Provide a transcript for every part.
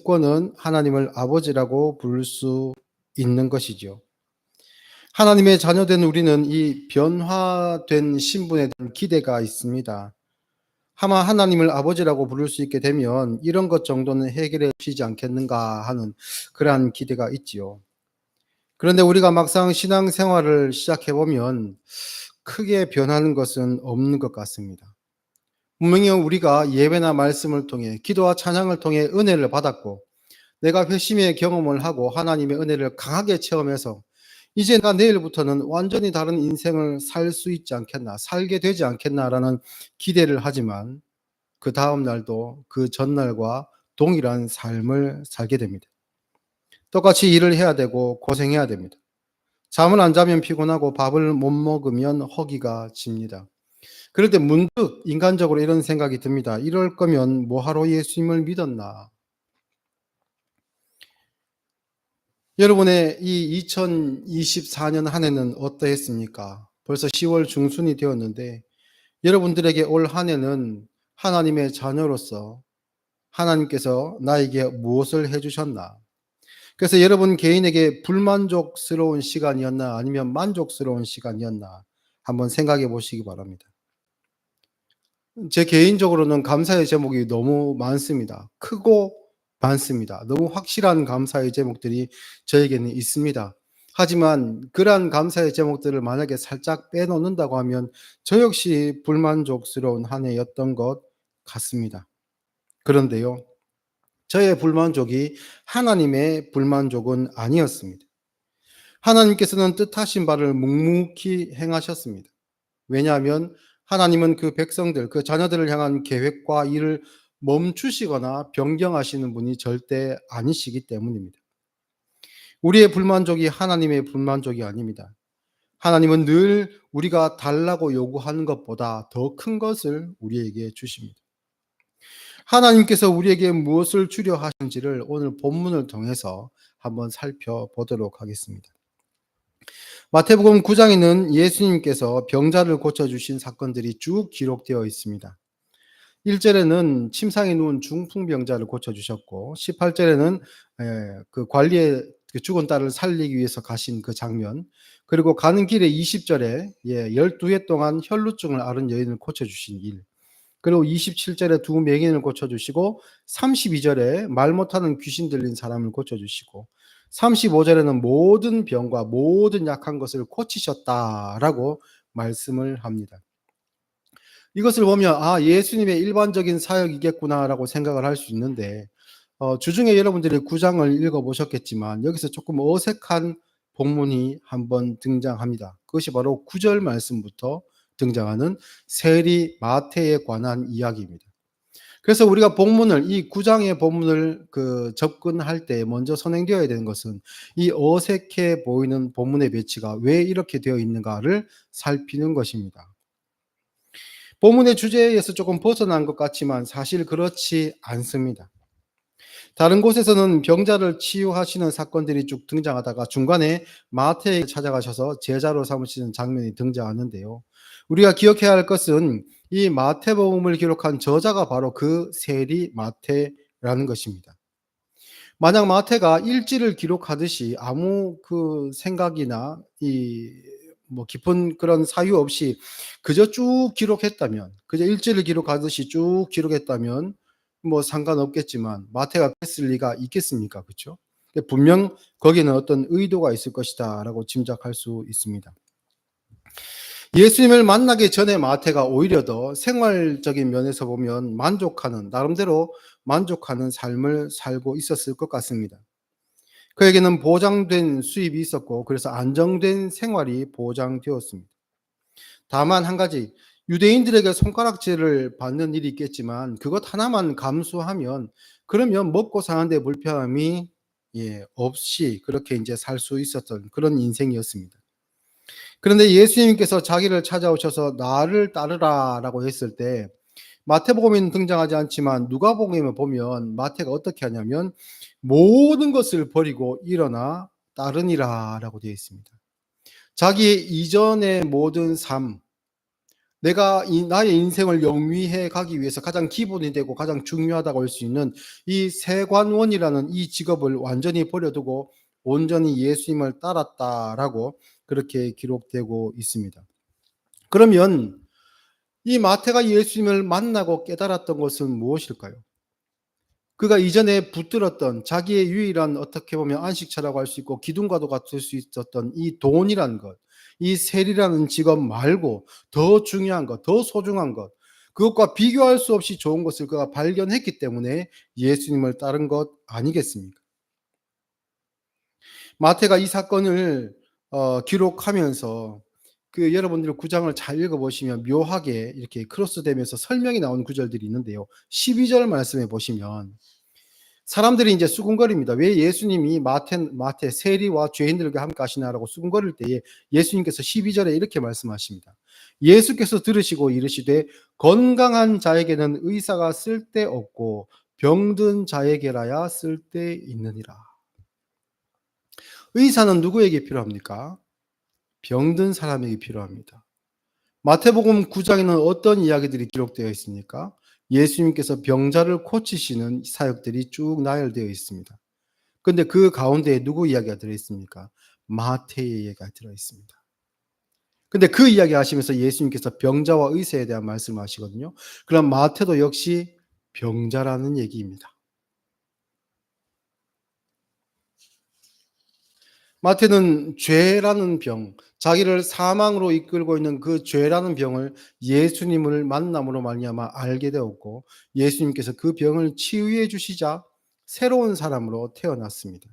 주권은 하나님을 아버지라고 부를 수 있는 것이죠. 하나님의 자녀된 우리는 이 변화된 신분에 대한 기대가 있습니다. 아마 하나님을 아버지라고 부를 수 있게 되면 이런 것 정도는 해결해 주시지 않겠는가 하는 그러한 기대가 있지요. 그런데 우리가 막상 신앙생활을 시작해 보면 크게 변하는 것은 없는 것 같습니다. 분명히 우리가 예배나 말씀을 통해 기도와 찬양을 통해 은혜를 받았고 내가 회심의 경험을 하고 하나님의 은혜를 강하게 체험해서 이제 나 내일부터는 완전히 다른 인생을 살 수 있지 않겠나, 살게 되지 않겠나라는 기대를 하지만 그 다음 날도 그 전날과 동일한 삶을 살게 됩니다. 똑같이 일을 해야 되고 고생해야 됩니다. 잠을 안 자면 피곤하고 밥을 못 먹으면 허기가 집니다. 그럴 때 문득 인간적으로 이런 생각이 듭니다. 이럴 거면 뭐하러 예수님을 믿었나? 여러분의 이 2024년 한 해는 어떠했습니까? 벌써 10월 중순이 되었는데 여러분들에게 올 한 해는 하나님의 자녀로서 하나님께서 나에게 무엇을 해주셨나? 그래서 여러분 개인에게 불만족스러운 시간이었나 아니면 만족스러운 시간이었나 한번 생각해 보시기 바랍니다. 제 개인적으로는 감사의 제목이 너무 많습니다. 크고 많습니다. 너무 확실한 감사의 제목들이 저에게는 있습니다. 하지만 그러한 감사의 제목들을 만약에 살짝 빼놓는다고 하면 저 역시 불만족스러운 한 해였던 것 같습니다. 그런데요, 저의 불만족이 하나님의 불만족은 아니었습니다. 하나님께서는 뜻하신 바를 묵묵히 행하셨습니다. 왜냐하면 하나님은 그 백성들, 그 자녀들을 향한 계획과 일을 멈추시거나 변경하시는 분이 절대 아니시기 때문입니다. 우리의 불만족이 하나님의 불만족이 아닙니다. 하나님은 늘 우리가 달라고 요구하는 것보다 더 큰 것을 우리에게 주십니다. 하나님께서 우리에게 무엇을 주려 하신지를 오늘 본문을 통해서 한번 살펴보도록 하겠습니다. 마태복음 9장에는 예수님께서 병자를 고쳐주신 사건들이 쭉 기록되어 있습니다. 1절에는 침상에 누운 중풍병자를 고쳐주셨고 18절에는 그 관리의 죽은 딸을 살리기 위해서 가신 그 장면, 그리고 가는 길에 20절에 12해 동안 혈루증을 앓은 여인을 고쳐주신 일, 그리고 27절에 두 맹인을 고쳐주시고 32절에 말 못하는 귀신 들린 사람을 고쳐주시고 35절에는 모든 병과 모든 약한 것을 고치셨다라고 말씀을 합니다. 이것을 보면 예수님의 일반적인 사역이겠구나라고 생각을 할 수 있는데 주중에 여러분들이 9장을 읽어보셨겠지만 여기서 조금 어색한 본문이 한번 등장합니다. 그것이 바로 9절 말씀부터 등장하는 세리 마태에 관한 이야기입니다. 그래서 우리가 본문을 이 9장의 본문을 접근할 때 먼저 선행되어야 되는 것은 이 어색해 보이는 본문의 배치가 왜 이렇게 되어 있는가를 살피는 것입니다. 본문의 주제에서 조금 벗어난 것 같지만 사실 그렇지 않습니다. 다른 곳에서는 병자를 치유하시는 사건들이 쭉 등장하다가 중간에 마태에 찾아가셔서 제자로 삼으시는 장면이 등장하는데요. 우리가 기억해야 할 것은 이 마태복음을 기록한 저자가 바로 그 세리 마태라는 것입니다. 만약 마태가 일지를 기록하듯이 아무 생각이나 깊은 그런 사유 없이 그저 쭉 기록했다면, 그저 일지를 기록하듯이 쭉 기록했다면 상관없겠지만 마태가 그랬을 리가 있겠습니까? 그렇죠? 분명 거기는 어떤 의도가 있을 것이다라고 짐작할 수 있습니다. 예수님을 만나기 전에 마태가 오히려 더 생활적인 면에서 보면 나름대로 만족하는 삶을 살고 있었을 것 같습니다. 그에게는 보장된 수입이 있었고 그래서 안정된 생활이 보장되었습니다. 다만 한 가지, 유대인들에게 손가락질을 받는 일이 있겠지만 그것 하나만 감수하면 그러면 먹고 사는데 불편함이 없이 그렇게 이제 살 수 있었던 그런 인생이었습니다. 그런데 예수님께서 자기를 찾아오셔서 나를 따르라라고 했을 때 마태복음에는 등장하지 않지만 누가복음에 보면 마태가 어떻게 하냐면 모든 것을 버리고 일어나 따르니라라고 되어 있습니다. 자기의 이전의 모든 삶, 내가 나의 인생을 영위해 가기 위해서 가장 기본이 되고 가장 중요하다고 할 수 있는 이 세관원이라는 이 직업을 완전히 버려두고 온전히 예수님을 따랐다라고 그렇게 기록되고 있습니다. 그러면 이 마태가 예수님을 만나고 깨달았던 것은 무엇일까요? 그가 이전에 붙들었던 자기의 유일한 어떻게 보면 안식처라고 할 수 있고 기둥과도 같을 수 있었던 이 돈이라는 것, 이 세리라는 직업 말고 더 중요한 것, 더 소중한 것, 그것과 비교할 수 없이 좋은 것을 그가 발견했기 때문에 예수님을 따른 것 아니겠습니까? 마태가 이 사건을 기록하면서 그 여러분들 구장을 잘 읽어보시면 묘하게 이렇게 크로스되면서 설명이 나온 구절들이 있는데요. 12절 말씀해 보시면 사람들이 이제 수군거립니다. 왜 예수님이 마태 세리와 죄인들과 함께 하시나라고 수군거릴 때에 예수님께서 12절에 이렇게 말씀하십니다. 예수께서 들으시고 이르시되 건강한 자에게는 의사가 쓸데없고 병든 자에게라야 쓸데있느니라. 의사는 누구에게 필요합니까? 병든 사람에게 필요합니다. 마태복음 9장에는 어떤 이야기들이 기록되어 있습니까? 예수님께서 병자를 고치시는 사역들이 쭉 나열되어 있습니다. 근데 그 가운데에 누구 이야기가 들어 있습니까? 마태의 이야기가 들어 있습니다. 근데 그 이야기 하시면서 예수님께서 병자와 의사에 대한 말씀을 하시거든요. 그럼 마태도 역시 병자라는 얘기입니다. 마태는 죄라는 병, 자기를 사망으로 이끌고 있는 그 죄라는 병을 예수님을 만남으로 말미암아 알게 되었고 예수님께서 그 병을 치유해 주시자 새로운 사람으로 태어났습니다.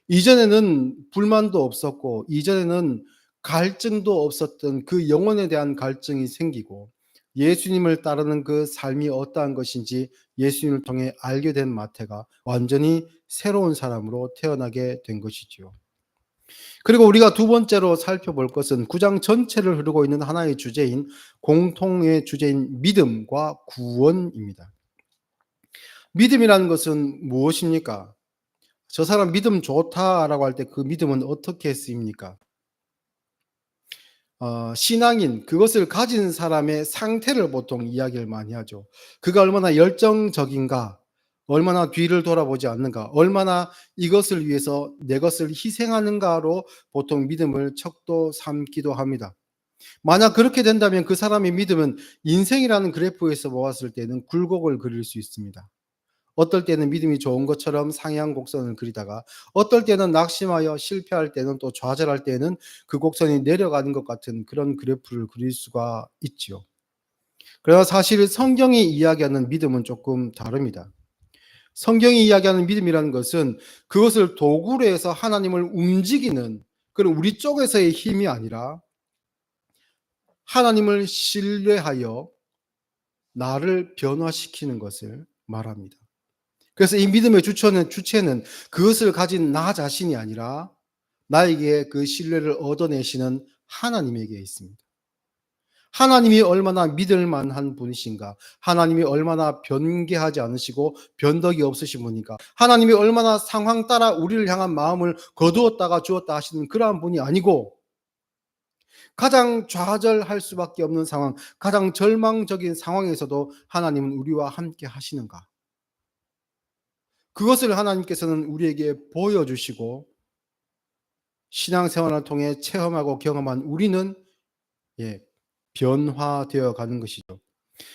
이전에는 불만도 없었고 이전에는 갈증도 없었던 그 영혼에 대한 갈증이 생기고 예수님을 따르는 그 삶이 어떠한 것인지 예수님을 통해 알게 된 마태가 완전히 새로운 사람으로 태어나게 된 것이지요. 그리고 우리가 두 번째로 살펴볼 것은 9장 전체를 흐르고 있는 하나의 주제인 공통의 주제인 믿음과 구원입니다. 믿음이라는 것은 무엇입니까? 저 사람 믿음 좋다라고 할 때 그 믿음은 어떻게 쓰입니까? 신앙인, 그것을 가진 사람의 상태를 보통 이야기를 많이 하죠. 그가 얼마나 열정적인가, 얼마나 뒤를 돌아보지 않는가, 얼마나 이것을 위해서 내 것을 희생하는가로 보통 믿음을 척도 삼기도 합니다. 만약 그렇게 된다면 그 사람의 믿음은 인생이라는 그래프에서 보았을 때는 굴곡을 그릴 수 있습니다. 어떨 때는 믿음이 좋은 것처럼 상향 곡선을 그리다가 어떨 때는 낙심하여 실패할 때는 또 좌절할 때는 그 곡선이 내려가는 것 같은 그런 그래프를 그릴 수가 있지요. 그러나 사실 성경이 이야기하는 믿음은 조금 다릅니다. 성경이 이야기하는 믿음이라는 것은 그것을 도구로 해서 하나님을 움직이는 그런 우리 쪽에서의 힘이 아니라 하나님을 신뢰하여 나를 변화시키는 것을 말합니다. 그래서 이 믿음의 주체는 그것을 가진 나 자신이 아니라 나에게 그 신뢰를 얻어내시는 하나님에게 있습니다. 하나님이 얼마나 믿을 만한 분이신가? 하나님이 얼마나 변개하지 않으시고 변덕이 없으신 분인가? 하나님이 얼마나 상황 따라 우리를 향한 마음을 거두었다가 주었다 하시는 그러한 분이 아니고 가장 좌절할 수밖에 없는 상황, 가장 절망적인 상황에서도 하나님은 우리와 함께 하시는가? 그것을 하나님께서는 우리에게 보여주시고 신앙생활을 통해 체험하고 경험한 우리는 변화되어 가는 것이죠.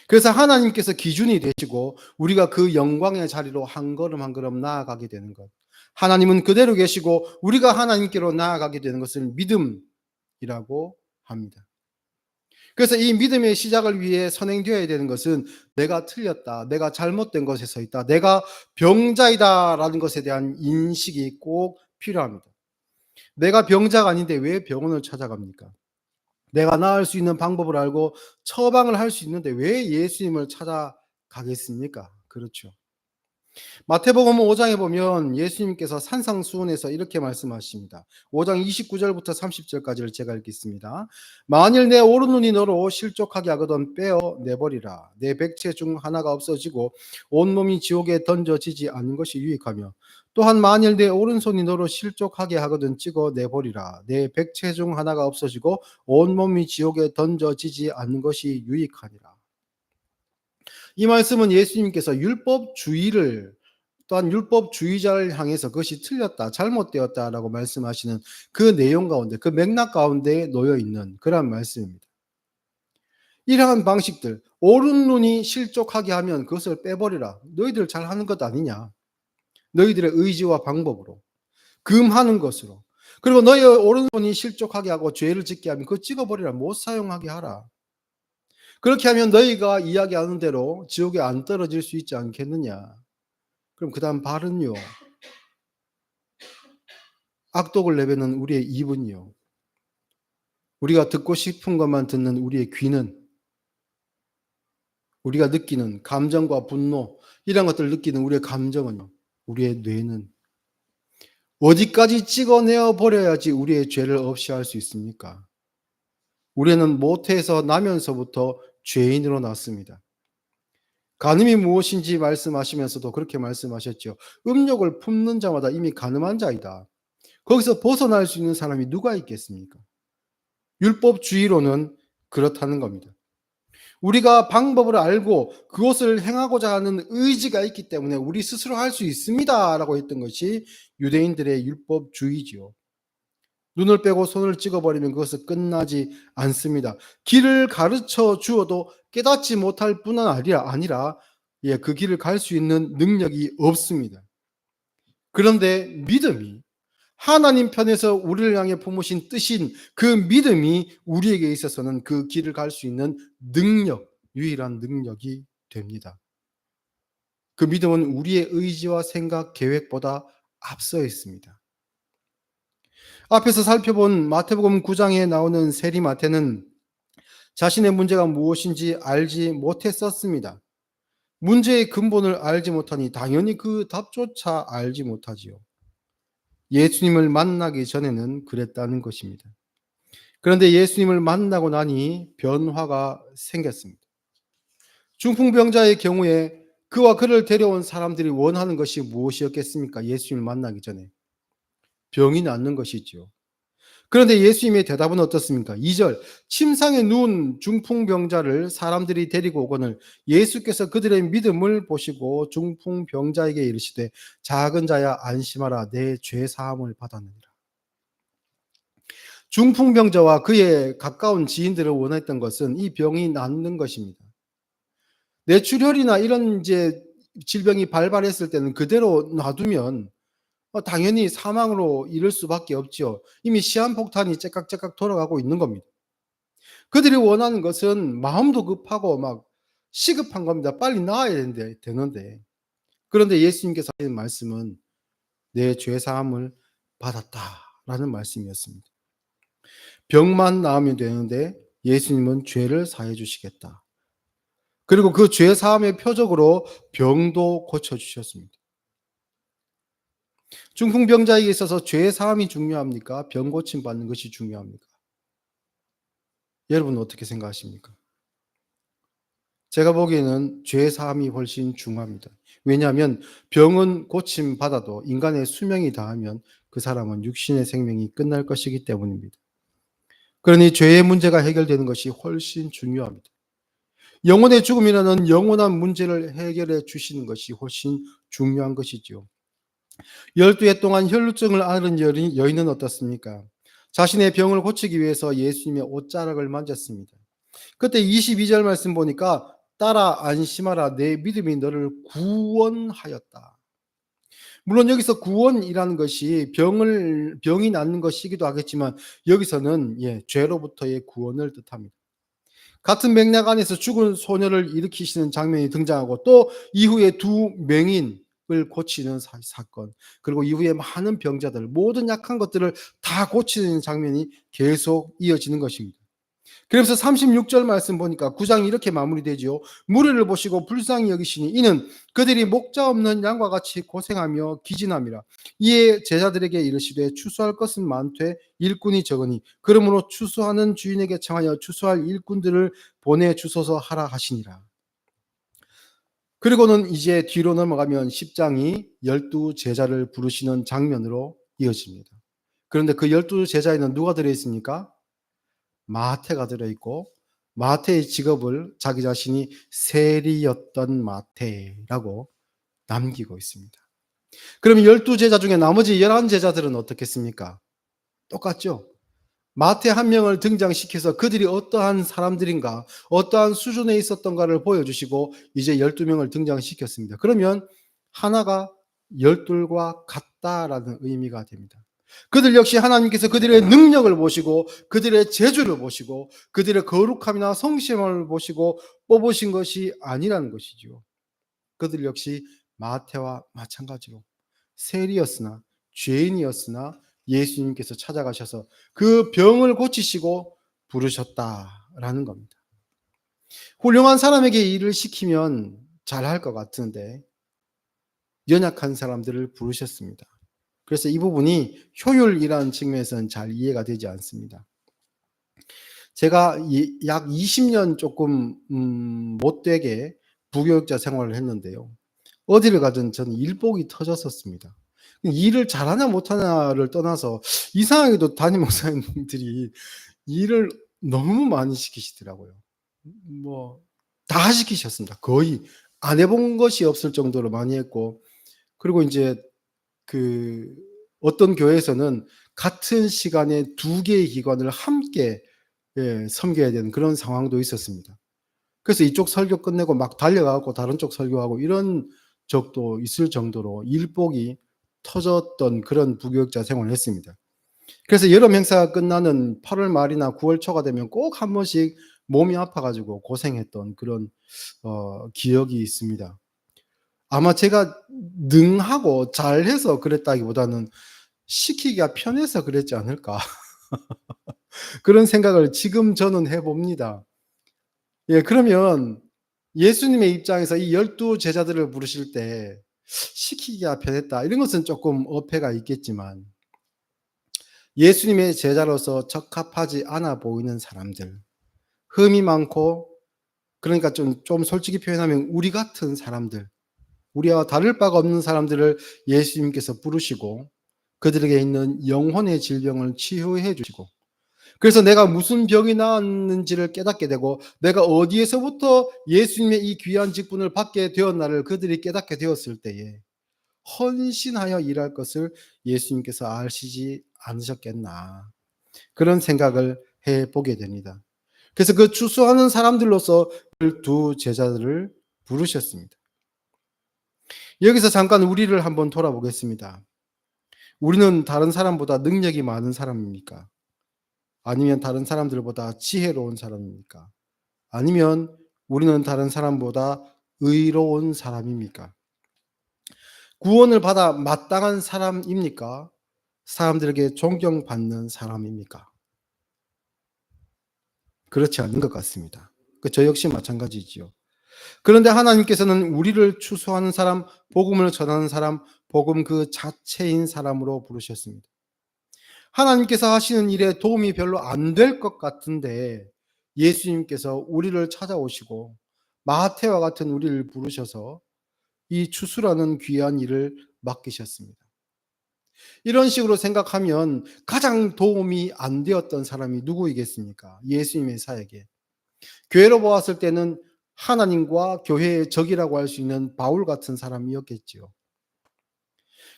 그래서 하나님께서 기준이 되시고 우리가 그 영광의 자리로 한 걸음 한 걸음 나아가게 되는 것. 하나님은 그대로 계시고 우리가 하나님께로 나아가게 되는 것을 믿음이라고 합니다. 그래서 이 믿음의 시작을 위해 선행되어야 되는 것은 내가 틀렸다, 내가 잘못된 것에 서 있다, 내가 병자이다라는 것에 대한 인식이 꼭 필요합니다. 내가 병자가 아닌데 왜 병원을 찾아갑니까? 내가 나을 수 있는 방법을 알고 처방을 할 수 있는데 왜 예수님을 찾아가겠습니까? 그렇죠. 마태복음 5장에 보면 예수님께서 산상수훈에서 이렇게 말씀하십니다. 5장 29절부터 30절까지를 제가 읽겠습니다. 만일 내 오른눈이 너로 실족하게 하거든 빼어 내버리라. 내 백체 중 하나가 없어지고 온몸이 지옥에 던져지지 않는 것이 유익하며, 또한 만일 내 오른손이 너로 실족하게 하거든 찍어 내버리라. 내 백체 중 하나가 없어지고 온몸이 지옥에 던져지지 않는 것이 유익하니라. 이 말씀은 예수님께서 율법주의를, 또한 율법주의자를 향해서 그것이 틀렸다, 잘못되었다라고 말씀하시는 그 내용 가운데, 그 맥락 가운데 놓여 있는 그러한 말씀입니다. 이러한 방식들, 옳은 눈이 실족하게 하면 그것을 빼버리라. 너희들 잘하는 것 아니냐. 너희들의 의지와 방법으로, 금하는 것으로. 그리고 너희 오른손이 실족하게 하고 죄를 짓게 하면 그거 찍어버리라. 못 사용하게 하라. 그렇게 하면 너희가 이야기하는 대로 지옥에 안 떨어질 수 있지 않겠느냐. 그럼 그 다음 발은요. 악독을 내뱉는 우리의 입은요. 우리가 듣고 싶은 것만 듣는 우리의 귀는, 우리가 느끼는 감정과 분노, 이런 것들을 느끼는 우리의 감정은요. 우리의 뇌는 어디까지 찍어내어 버려야지 우리의 죄를 없이 할 수 있습니까? 우리는 모태에서 나면서부터 죄인으로 났습니다. 간음이 무엇인지 말씀하시면서도 그렇게 말씀하셨죠. 음욕을 품는 자마다 이미 간음한 자이다. 거기서 벗어날 수 있는 사람이 누가 있겠습니까? 율법주의로는 그렇다는 겁니다. 우리가 방법을 알고 그것을 행하고자 하는 의지가 있기 때문에 우리 스스로 할 수 있습니다 라고 했던 것이 유대인들의 율법주의지요. 눈을 빼고 손을 찍어버리면 그것은 끝나지 않습니다. 길을 가르쳐 주어도 깨닫지 못할 뿐 아니라 그 길을 갈 수 있는 능력이 없습니다. 그런데 믿음이, 하나님 편에서 우리를 향해 품으신 뜻인 그 믿음이 우리에게 있어서는 그 길을 갈 수 있는 능력, 유일한 능력이 됩니다. 그 믿음은 우리의 의지와 생각, 계획보다 앞서 있습니다. 앞에서 살펴본 마태복음 9장에 나오는 세리마태는 자신의 문제가 무엇인지 알지 못했었습니다. 문제의 근본을 알지 못하니 당연히 그 답조차 알지 못하지요. 예수님을 만나기 전에는 그랬다는 것입니다. 그런데 예수님을 만나고 나니 변화가 생겼습니다. 중풍병자의 경우에 그와 그를 데려온 사람들이 원하는 것이 무엇이었겠습니까? 예수님을 만나기 전에 병이 낫는 것이지요. 그런데 예수님의 대답은 어떻습니까? 2절, 침상에 누운 중풍병자를 사람들이 데리고 오거늘 예수께서 그들의 믿음을 보시고 중풍병자에게 이르시되 작은 자야 안심하라, 내 죄 사함을 받았느니라. 중풍병자와 그의 가까운 지인들을 원했던 것은 이 병이 낫는 것입니다. 뇌출혈이나 이런 질병이 발발했을 때는 그대로 놔두면 당연히 사망으로 이를 수밖에 없죠. 이미 시한폭탄이 째깍째깍 돌아가고 있는 겁니다. 그들이 원하는 것은 마음도 급하고 막 시급한 겁니다. 빨리 나아야 되는데. 그런데 예수님께서 하신 말씀은 내 죄사함을 받았다라는 말씀이었습니다. 병만 나으면 되는데 예수님은 죄를 사해 주시겠다. 그리고 그 죄사함의 표적으로 병도 고쳐주셨습니다. 중풍병자에게 있어서 죄사함이 중요합니까? 병 고침 받는 것이 중요합니까? 여러분은 어떻게 생각하십니까? 제가 보기에는 죄사함이 훨씬 중요합니다. 왜냐하면 병은 고침 받아도 인간의 수명이 다하면 그 사람은 육신의 생명이 끝날 것이기 때문입니다. 그러니 죄의 문제가 해결되는 것이 훨씬 중요합니다. 영혼의 죽음이라는 영원한 문제를 해결해 주시는 것이 훨씬 중요한 것이지요. 12해 동안 혈루증을 앓은 여인은 어떻습니까? 자신의 병을 고치기 위해서 예수님의 옷자락을 만졌습니다. 그때 22절 말씀 보니까 따라 안심하라, 내 믿음이 너를 구원하였다. 물론 여기서 구원이라는 것이 병이 낫는 것이기도 하겠지만 여기서는 죄로부터의 구원을 뜻합니다. 같은 맥락 안에서 죽은 소녀를 일으키시는 장면이 등장하고 또 이후에 두 맹인을 고치는 사건, 그리고 이후에 많은 병자들, 모든 약한 것들을 다 고치는 장면이 계속 이어지는 것입니다. 그래서 36절 말씀 보니까 9장이 이렇게 마무리되지요. 무리를 보시고 불쌍히 여기시니 이는 그들이 목자 없는 양과 같이 고생하며 기진함이라. 이에 제자들에게 이르시되 추수할 것은 많되 일꾼이 적으니 그러므로 추수하는 주인에게 청하여 추수할 일꾼들을 보내 주소서 하라 하시니라. 그리고는 이제 뒤로 넘어가면 10장이 12제자를 부르시는 장면으로 이어집니다. 그런데 그 12제자에는 누가 들어있습니까? 마태가 들어있고 마태의 직업을 자기 자신이 세리였던 마태라고 남기고 있습니다. 그러면 12제자 중에 나머지 11제자들은 어떻겠습니까? 똑같죠? 마태 한 명을 등장시켜서 그들이 어떠한 사람들인가, 어떠한 수준에 있었던가를 보여주시고 이제 12명을 등장시켰습니다. 그러면 하나가 열둘과 같다라는 의미가 됩니다. 그들 역시 하나님께서 그들의 능력을 보시고 그들의 재주를 보시고 그들의 거룩함이나 성심을 보시고 뽑으신 것이 아니라는 것이죠. 그들 역시 마태와 마찬가지로 세리였으나 죄인이었으나 예수님께서 찾아가셔서 그 병을 고치시고 부르셨다라는 겁니다. 훌륭한 사람에게 일을 시키면 잘할 것 같은데 연약한 사람들을 부르셨습니다. 그래서 이 부분이 효율이라는 측면에서는 잘 이해가 되지 않습니다. 제가 약 20년 조금 못되게 부교육자 생활을 했는데요. 어디를 가든 저는 일복이 터졌었습니다. 일을 잘하나 못하나를 떠나서 이상하게도 담임 목사님들이 일을 너무 많이 시키시더라고요. 뭐 다 시키셨습니다. 거의 안 해본 것이 없을 정도로 많이 했고, 그리고 이제 그 어떤 교회에서는 같은 시간에 두 개의 기관을 함께 섬겨야 되는 그런 상황도 있었습니다. 그래서 이쪽 설교 끝내고 막 달려가고 다른 쪽 설교하고 이런 적도 있을 정도로 일복이 터졌던 그런 부교육자 생활을 했습니다. 그래서 여름 행사가 끝나는 8월 말이나 9월 초가 되면 꼭 한 번씩 몸이 아파가지고 고생했던 그런 기억이 있습니다. 아마 제가 능하고 잘해서 그랬다기보다는 시키기가 편해서 그랬지 않을까 그런 생각을 지금 저는 해봅니다. 예, 그러면 예수님의 입장에서 이 12제자들을 부르실 때 시키기가 편했다 이런 것은 조금 어폐가 있겠지만 예수님의 제자로서 적합하지 않아 보이는 사람들, 흠이 많고 그러니까 좀 솔직히 표현하면 우리 같은 사람들, 우리와 다를 바가 없는 사람들을 예수님께서 부르시고 그들에게 있는 영혼의 질병을 치유해 주시고 그래서 내가 무슨 병이 나았는지를 깨닫게 되고 내가 어디에서부터 예수님의 이 귀한 직분을 받게 되었나를 그들이 깨닫게 되었을 때에 헌신하여 일할 것을 예수님께서 아시지 않으셨겠나 그런 생각을 해보게 됩니다. 그래서 그 추수하는 사람들로서 12제자들을 부르셨습니다. 여기서 잠깐 우리를 한번 돌아보겠습니다. 우리는 다른 사람보다 능력이 많은 사람입니까? 아니면 다른 사람들보다 지혜로운 사람입니까? 아니면 우리는 다른 사람보다 의로운 사람입니까? 구원을 받아 마땅한 사람입니까? 사람들에게 존경받는 사람입니까? 그렇지 않은 것 같습니다. 저 역시 마찬가지지요. 그런데 하나님께서는 우리를 추수하는 사람, 복음을 전하는 사람, 복음 그 자체인 사람으로 부르셨습니다. 하나님께서 하시는 일에 도움이 별로 안 될 것 같은데 예수님께서 우리를 찾아오시고 마태와 같은 우리를 부르셔서 이 추수라는 귀한 일을 맡기셨습니다. 이런 식으로 생각하면 가장 도움이 안 되었던 사람이 누구이겠습니까? 예수님의 사역에. 교회로 보았을 때는 하나님과 교회의 적이라고 할 수 있는 바울 같은 사람이었겠지요.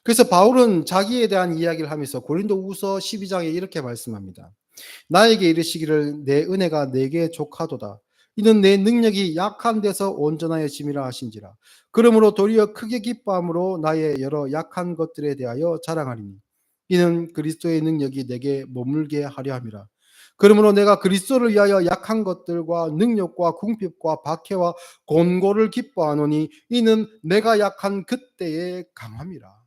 그래서 바울은 자기에 대한 이야기를 하면서 고린도후서 12장에 이렇게 말씀합니다. 나에게 이르시기를 내 은혜가 내게 족하도다. 이는 내 능력이 약한 데서 온전하여짐이라 하신지라. 그러므로 도리어 크게 기뻐함으로 나의 여러 약한 것들에 대하여 자랑하리니 이는 그리스도의 능력이 내게 머물게 하려 함이라. 그러므로 내가 그리스도를 위하여 약한 것들과 능력과 궁핍과 박해와 곤고를 기뻐하노니 이는 내가 약한 그때의 강함이라.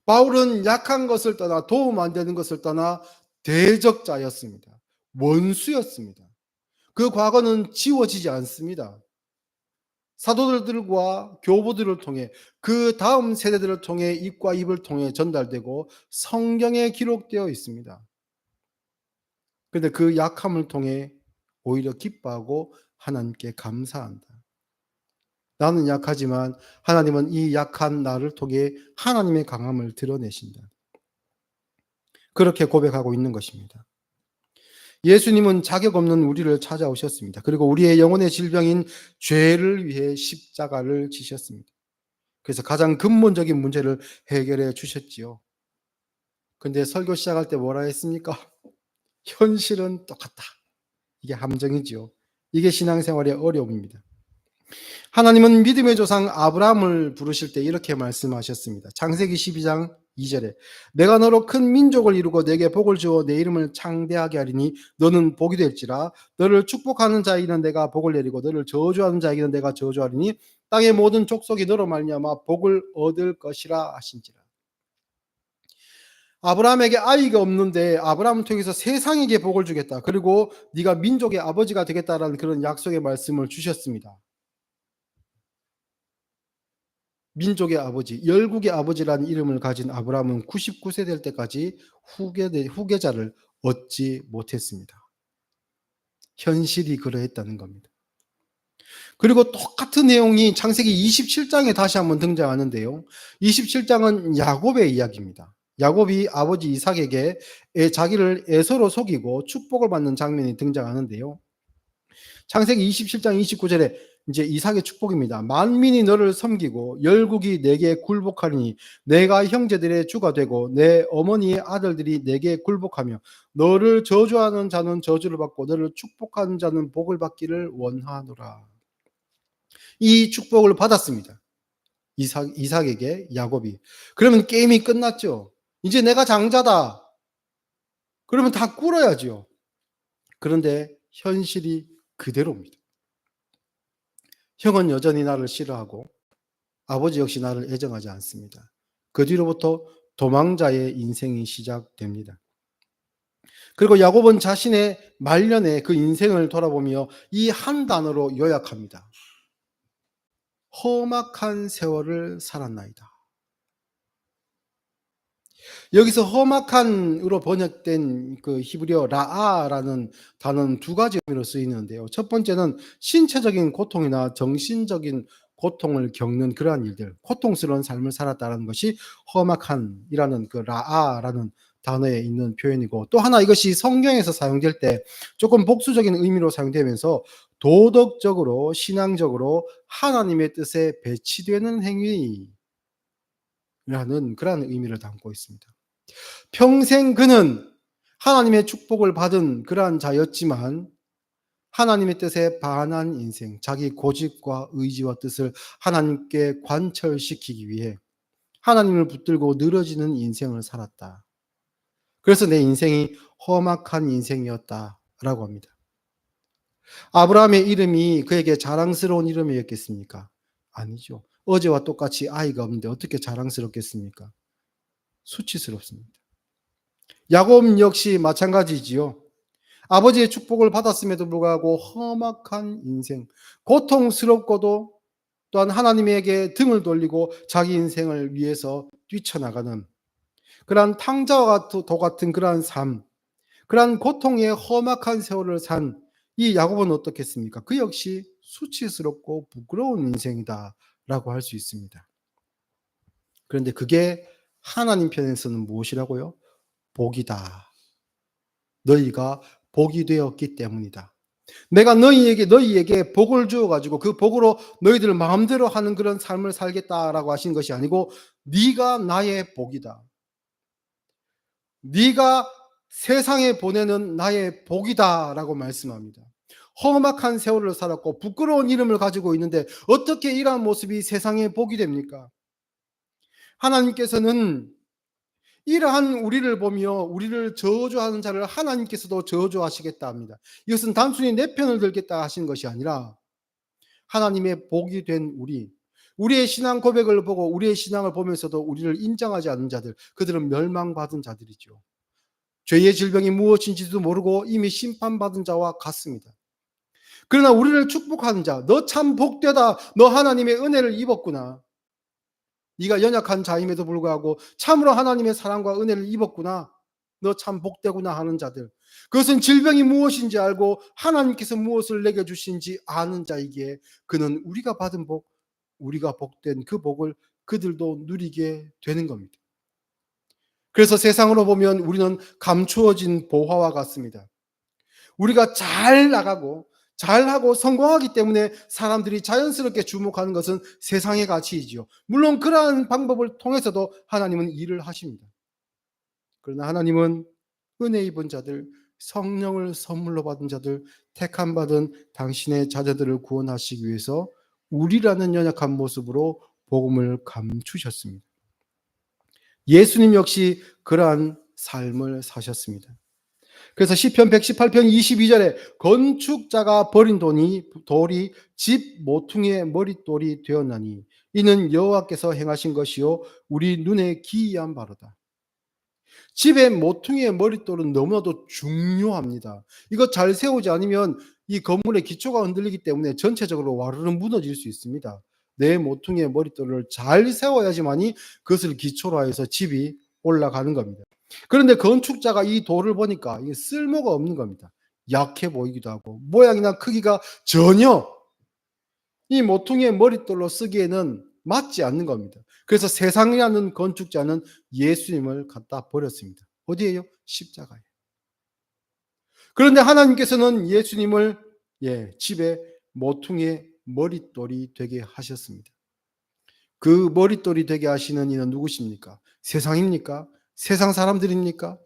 바울은 약한 것을 떠나 도움 안 되는 것을 떠나 대적자였습니다. 원수였습니다. 그 과거는 지워지지 않습니다. 사도들과 교부들을 통해 그 다음 세대들을 통해 입과 입을 통해 전달되고 성경에 기록되어 있습니다. 그런데 그 약함을 통해 오히려 기뻐하고 하나님께 감사한다. 나는 약하지만 하나님은 이 약한 나를 통해 하나님의 강함을 드러내신다. 그렇게 고백하고 있는 것입니다. 예수님은 자격 없는 우리를 찾아오셨습니다. 그리고 우리의 영혼의 질병인 죄를 위해 십자가를 지셨습니다. 그래서 가장 근본적인 문제를 해결해 주셨지요. 근데 설교 시작할 때 뭐라 했습니까? 현실은 똑같다. 이게 함정이지요. 이게 신앙생활의 어려움입니다. 하나님은 믿음의 조상 아브라함을 부르실 때 이렇게 말씀하셨습니다. 창세기 12장 2절에 내가 너로 큰 민족을 이루고 내게 복을 주어 내 이름을 창대하게 하리니 너는 복이 될지라 너를 축복하는 자에게는 내가 복을 내리고 너를 저주하는 자에게는 내가 저주하리니 땅의 모든 족속이 너로 말미암아 복을 얻을 것이라 하신지라. 아브라함에게 아이가 없는데 아브라함을 통해서 세상에게 복을 주겠다. 그리고 네가 민족의 아버지가 되겠다라는 그런 약속의 말씀을 주셨습니다. 민족의 아버지, 열국의 아버지라는 이름을 가진 아브라함은 99세 될 때까지 후계자를 얻지 못했습니다. 현실이 그러했다는 겁니다. 그리고 똑같은 내용이 창세기 27장에 다시 한번 등장하는데요. 27장은 야곱의 이야기입니다. 야곱이 아버지 이삭에게 자기를 에서로 속이고 축복을 받는 장면이 등장하는데요. 창세기 27장 29절에 이제 이삭의 축복입니다. 만민이 너를 섬기고 열국이 내게 굴복하리니 내가 형제들의 주가 되고 내 어머니의 아들들이 내게 굴복하며 너를 저주하는 자는 저주를 받고 너를 축복하는 자는 복을 받기를 원하노라. 이 축복을 받았습니다. 이삭에게 야곱이. 그러면 게임이 끝났죠. 이제 내가 장자다. 그러면 다 꿇어야죠. 그런데 현실이 그대로입니다. 형은 여전히 나를 싫어하고 아버지 역시 나를 애정하지 않습니다. 그 뒤로부터 도망자의 인생이 시작됩니다. 그리고 야곱은 자신의 말년에 그 인생을 돌아보며 이 한 단어로 요약합니다. 험악한 세월을 살았나이다. 여기서 험악한으로 번역된 그 히브리어 라아라는 단어는 두 가지 의미로 쓰이는데요. 첫 번째는 신체적인 고통이나 정신적인 고통을 겪는 그러한 일들, 고통스러운 삶을 살았다는 것이 험악한이라는 그 라아라는 단어에 있는 표현이고, 또 하나 이것이 성경에서 사용될 때 조금 복수적인 의미로 사용되면서 도덕적으로 신앙적으로 하나님의 뜻에 배치되는 행위라는 그러한 의미를 담고 있습니다. 평생 그는 하나님의 축복을 받은 그러한 자였지만 하나님의 뜻에 반한 인생, 자기 고집과 의지와 뜻을 하나님께 관철시키기 위해 하나님을 붙들고 늘어지는 인생을 살았다. 그래서 내 인생이 험악한 인생이었다라고 합니다. 아브라함의 이름이 그에게 자랑스러운 이름이었겠습니까? 아니죠. 어제와 똑같이 아이가 없는데 어떻게 자랑스럽겠습니까? 수치스럽습니다. 야곱 역시 마찬가지지요. 아버지의 축복을 받았음에도 불구하고 험악한 인생, 고통스럽고도 또한 하나님에게 등을 돌리고 자기 인생을 위해서 뛰쳐나가는 그러한 탕자와 같은 그러한 삶, 그러한 고통의 험악한 세월을 산 이 야곱은 어떻겠습니까? 그 역시 수치스럽고 부끄러운 인생이다라고 할 수 있습니다. 그런데 그게 하나님 편에서는 무엇이라고요? 복이다. 너희가 복이 되었기 때문이다. 내가 너희에게 복을 주어 가지고 그 복으로 너희들 마음대로 하는 그런 삶을 살겠다라고 하신 것이 아니고 네가 나의 복이다. 네가 세상에 보내는 나의 복이다라고 말씀합니다. 험악한 세월을 살았고 부끄러운 이름을 가지고 있는데 어떻게 이러한 모습이 세상의 복이 됩니까? 하나님께서는 이러한 우리를 보며 우리를 저주하는 자를 하나님께서도 저주하시겠다 합니다. 이것은 단순히 내 편을 들겠다 하신 것이 아니라 하나님의 복이 된 우리의 신앙 고백을 보고 우리의 신앙을 보면서도 우리를 인정하지 않는 자들, 그들은 멸망받은 자들이죠. 죄의 질병이 무엇인지도 모르고 이미 심판받은 자와 같습니다. 그러나 우리를 축복하는 자, 너 참 복되다. 너 하나님의 은혜를 입었구나. 네가 연약한 자임에도 불구하고 참으로 하나님의 사랑과 은혜를 입었구나. 너 참 복되구나 하는 자들. 그것은 질병이 무엇인지 알고 하나님께서 무엇을 내게 주신지 아는 자이기에 그는 우리가 받은 복, 우리가 복된 그 복을 그들도 누리게 되는 겁니다. 그래서 세상으로 보면 우리는 감추어진 보화와 같습니다. 우리가 잘 나가고 잘하고 성공하기 때문에 사람들이 자연스럽게 주목하는 것은 세상의 가치이지요. 물론 그러한 방법을 통해서도 하나님은 일을 하십니다. 그러나 하나님은 은혜 입은 자들, 성령을 선물로 받은 자들, 택함 받은 당신의 자녀들을 구원하시기 위해서 우리라는 연약한 모습으로 복음을 감추셨습니다. 예수님 역시 그러한 삶을 사셨습니다. 그래서 시편 118편 22절에 건축자가 버린 돌이 집 모퉁이의 머릿돌이 되었나니 이는 여호와께서 행하신 것이요 우리 눈에 기이한 바로다. 집의 모퉁이의 머릿돌은 너무나도 중요합니다. 이거 잘 세우지 않으면 이 건물의 기초가 흔들리기 때문에 전체적으로 와르르 무너질 수 있습니다. 내 모퉁이의 머릿돌을 잘 세워야지만이 그것을 기초로 해서 집이 올라가는 겁니다. 그런데 건축자가 이 돌을 보니까 이게 쓸모가 없는 겁니다. 약해 보이기도 하고 모양이나 크기가 전혀 이 모퉁이의 머릿돌로 쓰기에는 맞지 않는 겁니다. 그래서 세상이라는 건축자는 예수님을 갖다 버렸습니다. 어디에요? 십자가에. 그런데 하나님께서는 예수님을 집에 모퉁이의 머릿돌이 되게 하셨습니다. 그 머릿돌이 되게 하시는 이는 누구십니까? 세상입니까? 세상 사람들입니까?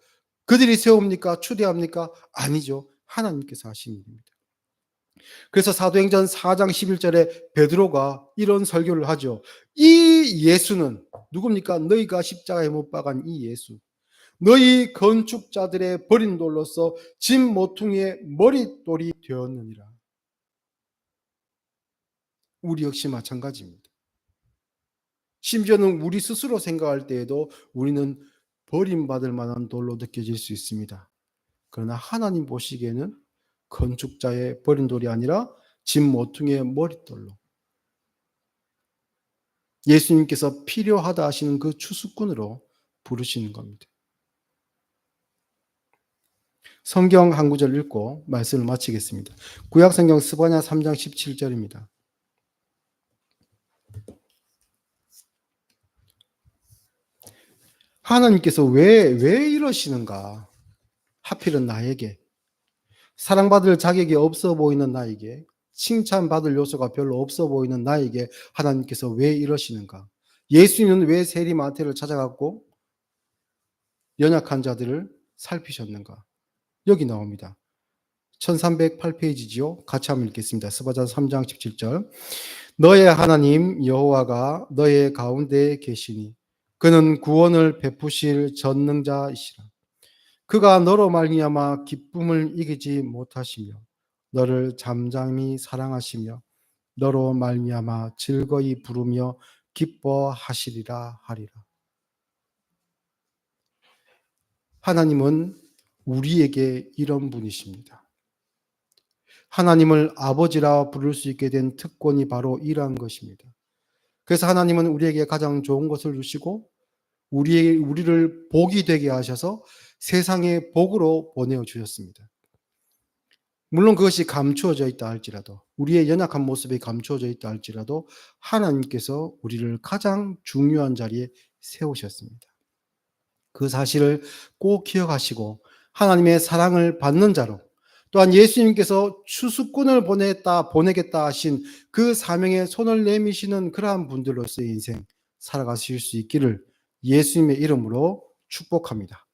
그들이 세웁니까? 추대합니까? 아니죠. 하나님께서 하신 일입니다. 그래서 사도행전 4장 11절에 베드로가 이런 설교를 하죠. 이 예수는 누굽니까? 너희가 십자가에 못 박은 이 예수. 너희 건축자들의 버린 돌로서 집 모퉁이의 머릿돌이 되었느니라. 우리 역시 마찬가지입니다. 심지어는 우리 스스로 생각할 때에도 우리는 버림받을 만한 돌로 느껴질 수 있습니다. 그러나 하나님 보시기에는 건축자의 버린 돌이 아니라 집 모퉁이의 머릿돌로 예수님께서 필요하다 하시는 그 추수꾼으로 부르시는 겁니다. 성경 한 구절 읽고 말씀을 마치겠습니다. 구약성경 스바냐 3장 17절입니다. 하나님께서 왜 이러시는가? 하필은 나에게, 사랑받을 자격이 없어 보이는 나에게, 칭찬받을 요소가 별로 없어 보이는 나에게 하나님께서 왜 이러시는가? 예수님은 왜 세리마태를 찾아갔고 연약한 자들을 살피셨는가? 여기 나옵니다. 1308페이지지요. 같이 한번 읽겠습니다. 스바냐 3장 17절. 너의 하나님 여호와가 너의 가운데 계시니 그는 구원을 베푸실 전능자이시라. 그가 너로 말미암아 기쁨을 이기지 못하시며 너를 잠잠히 사랑하시며 너로 말미암아 즐거이 부르며 기뻐하시리라 하리라. 하나님은 우리에게 이런 분이십니다. 하나님을 아버지라 부를 수 있게 된 특권이 바로 이러한 것입니다. 그래서 하나님은 우리에게 가장 좋은 것을 주시고 우리를 복이 되게 하셔서 세상의 복으로 보내주셨습니다. 물론 그것이 감추어져 있다 할지라도, 우리의 연약한 모습이 감추어져 있다 할지라도 하나님께서 우리를 가장 중요한 자리에 세우셨습니다. 그 사실을 꼭 기억하시고 하나님의 사랑을 받는 자로, 또한 예수님께서 추수꾼을 보내겠다 하신 그 사명에 손을 내미시는 그러한 분들로서의 인생 살아가실 수 있기를 예수님의 이름으로 축복합니다.